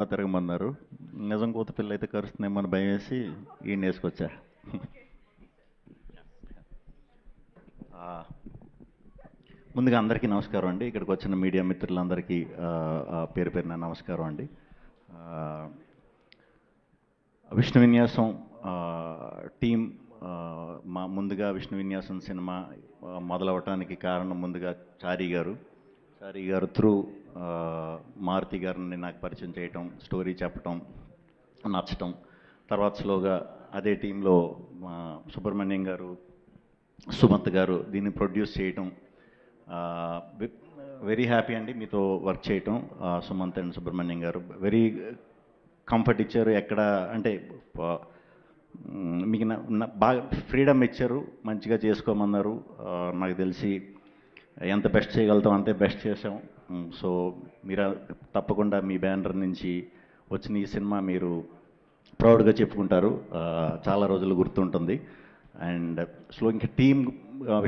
తిరగమన్నారు. నిజం కూత పిల్ల అయితే కరుస్తుందేమో అని భయం వేసి ఈయన వేసుకొచ్చా. ఆ, ముందుగా అందరికీ నమస్కారం అండి. ఇక్కడికి వచ్చిన మీడియా మిత్రులందరికీ పేరు పేరున నమస్కారం అండి. ఆ, విష్ణు విన్యాసం టీం ముందుగా విష్ణు విన్యాసం సినిమా మొదలవటానికి కారణం ముందుగా చారీ గారు త్రూ మారుతి గారిని నాకు పరిచయం చేయటం, స్టోరీ చెప్పటం, నచ్చటం. తర్వాత స్లోగా అదే టీంలో మా సుబ్రహ్మణ్యం గారు, సుమంత్ గారు దీన్ని ప్రొడ్యూస్ చేయటం. వెరీ హ్యాపీ అండి మీతో వర్క్ చేయటం. సుమంత్ అండ్ సుబ్రహ్మణ్యం గారు వెరీ కంఫర్ట్ ఇచ్చారు. ఎక్కడ అంటే మీకు బాగా ఫ్రీడమ్ ఇచ్చారు, మంచిగా చేసుకోమన్నారు. నాకు తెలిసి ఎంత బెస్ట్ చేయగలుగుతాం అంతే బెస్ట్ చేసాం. సో మీరు తప్పకుండా మీ బ్యానర్ నుంచి వచ్చిన ఈ సినిమా మీరు ప్రౌడ్గా చెప్పుకుంటారు, చాలా రోజులు గుర్తుంటుంది. అండ్ స్లో ఇంకా టీం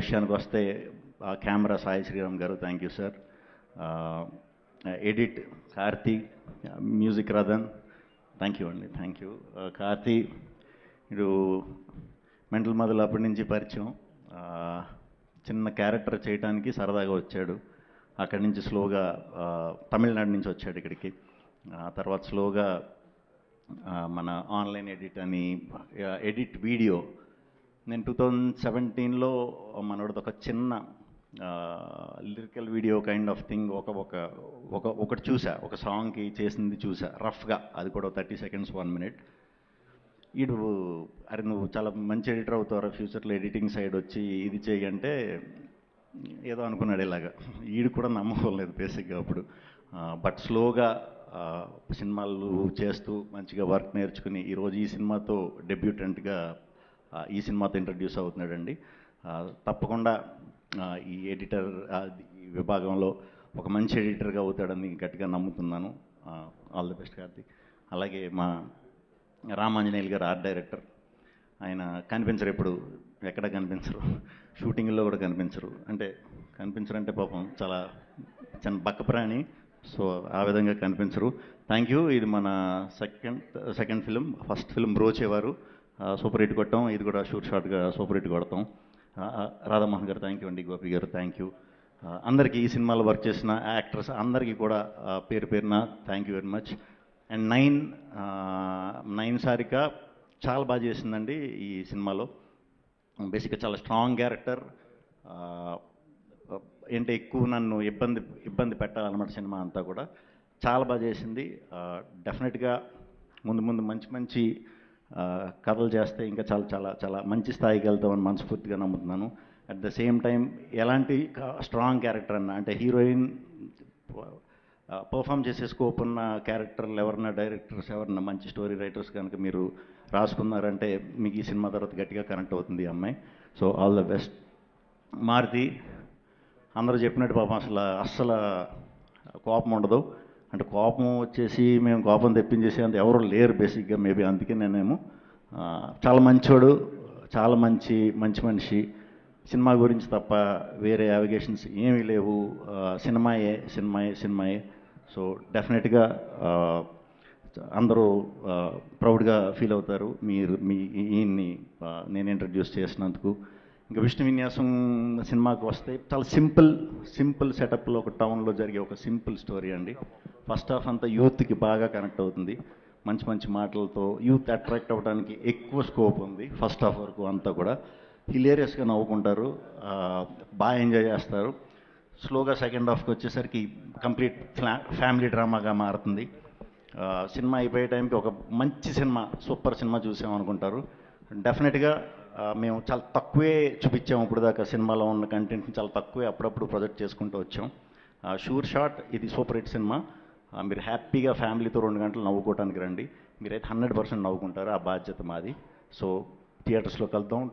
విషయానికి వస్తే కెమెరా సాయి శ్రీరామ్ గారు, thank you sir. Edit Karthi, music Rathan, thank you అండి, థ్యాంక్ యూ. కార్తీ ఇటు మెంటల్ మొదలు అప్పటి నుంచి పరిచయం. చిన్న క్యారెక్టర్ చేయడానికి సరదాగా వచ్చాడు. అక్కడి నుంచి స్లోగా తమిళనాడు నుంచి వచ్చాడు ఇక్కడికి. తర్వాత స్లోగా మన ఆన్లైన్ ఎడిట్ అని ఎడిట్ వీడియో నేను 2017లో మనోడిది ఒక చిన్న lyrical video kind of thing ఒకటి చూసా, ఒక సాంగ్కి చేసింది చూసా రఫ్గా, అది కూడా 30 seconds 1 minute. ఈడు అరే నువ్వు చాలా మంచి ఎడిటర్ అవుతావు ఫ్యూచర్లో, ఎడిటింగ్ సైడ్ వచ్చి ఇది చేయంటే ఏదో అనుకున్నాడు. ఇలాగా ఈడు కూడా నమ్మకం బేసిక్గా అప్పుడు. బట్ స్లోగా సినిమాలు చేస్తూ మంచిగా వర్క్ నేర్చుకుని ఈరోజు ఈ సినిమాతో డెబ్యూటెంట్గా ఈ సినిమాతో ఇంట్రడ్యూస్ అవుతున్నాడండి. తప్పకుండా ఈ ఎడిటర్ ఈ విభాగంలో ఒక మంచి ఎడిటర్గా అవుతాడని గట్టిగా నమ్ముతున్నాను. All the best Karthik. అలాగే మా రామాంజనేయులు గారు ఆర్ట్ డైరెక్టర్. ఆయన కనిపించరు, ఎప్పుడు ఎక్కడ కనిపించరు, షూటింగ్లో కూడా కనిపించరు. అంటే కనిపించరంటే పాపం చాలా చిన్న బక్క ప్రాణి, సో ఆ విధంగా కనిపించరు. Thank you. ఇది మన second film. First film Brochevaru super hit కొట్టాం, ఇది కూడా షార్ట్గా సూపర్ హిట్ కొడతాం. రాధామోహన్ గారు థ్యాంక్ యూ అండి, గోపి గారు థ్యాంక్ యూ. అందరికీ ఈ సినిమాలో వర్క్ చేసిన యాక్టర్స్ అందరికీ కూడా పేరు పేరున thank you very much. And nine Sarika చాలా బాగా చేసిందండి ఈ సినిమాలో. బేసిక్గా చాలా స్ట్రాంగ్ క్యారెక్టర్. ఏంటి ఎక్కువ నన్ను ఇబ్బంది పెట్టాలన్నమాట సినిమా అంతా కూడా. చాలా బాగా చేసింది. డెఫినెట్గా ముందు మంచి కథలు చేస్తే ఇంకా చాలా చాలా చాలా మంచి స్థాయికి వెళ్తామని మనస్ఫూర్తిగా నమ్ముతున్నాను. అట్ ద సేమ్ టైం ఎలాంటి స్ట్రాంగ్ క్యారెక్టర్ అన్న, అంటే హీరోయిన్ పర్ఫామ్ చేసే స్కోప్ ఉన్న క్యారెక్టర్లు ఎవరన్నా, డైరెక్టర్స్ ఎవరన్నా, మంచి స్టోరీ రైటర్స్ కనుక మీరు రాసుకున్నారంటే మీకు ఈ సినిమా తర్వాత గట్టిగా కనెక్ట్ అవుతుంది ఈ అమ్మాయి. So all the best. Maruti అందరూ చెప్పినట్టు పాపం అస్సలు కోపం ఉండదు. అంటే కోపం వచ్చేసి మేము కోపం తెప్పించేసి అంత ఎవరు లేరు బేసిక్గా. మేబీ అందుకే నేనేమో చాలా మంచోడు, చాలా మంచి మనిషి. సినిమా గురించి తప్ప వేరే అవిగేషన్స్ ఏమీ లేవు. సినిమాయే. సో డెఫినెట్గా అందరూ ప్రౌడ్గా ఫీల్ అవుతారు ఈయన్ని నేను ఇంట్రడ్యూస్ చేసినందుకు. ఇంకా విష్ణు విన్యాసం సినిమాకి వస్తే చాలా సింపుల్ సెటప్లో ఒక టౌన్లో జరిగే ఒక సింపుల్ స్టోరీ అండి. ఫస్ట్ హాఫ్ అంతా యూత్కి బాగా కనెక్ట్ అవుతుంది. మంచి మాటలతో యూత్ అట్రాక్ట్ అవ్వడానికి ఎక్కువ స్కోప్ ఉంది. ఫస్ట్ హాఫ్ వరకు అంతా కూడా హిలేరియస్గా నవ్వుకుంటారు, బాగా ఎంజాయ్ చేస్తారు. స్లోగా సెకండ్ హాఫ్కి వచ్చేసరికి కంప్లీట్ ఫ్యామిలీ డ్రామాగా మారుతుంది. సినిమా అయిపోయే టైంకి ఒక మంచి సినిమా, సూపర్ సినిమా చూసామనుకుంటారు. డెఫినెట్గా మేము చాలా తక్కువే చూపించాము ఇప్పుడు దాకా. సినిమాలో ఉన్న కంటెంట్ని చాలా తక్కువే అప్పుడప్పుడు ప్రొజెక్ట్ చేసుకుంటూ వచ్చాం. షూర్ షాట్ ఇది సూపర్ హిట్ సినిమా. మీరు హ్యాపీగా ఫ్యామిలీతో 2 గంటలు నవ్వుకోవడానికి రండి. మీరైతే 100% నవ్వుకుంటారు. ఆ బాధ్యత మాది. సో థియేటర్స్లో కలుద్దాం.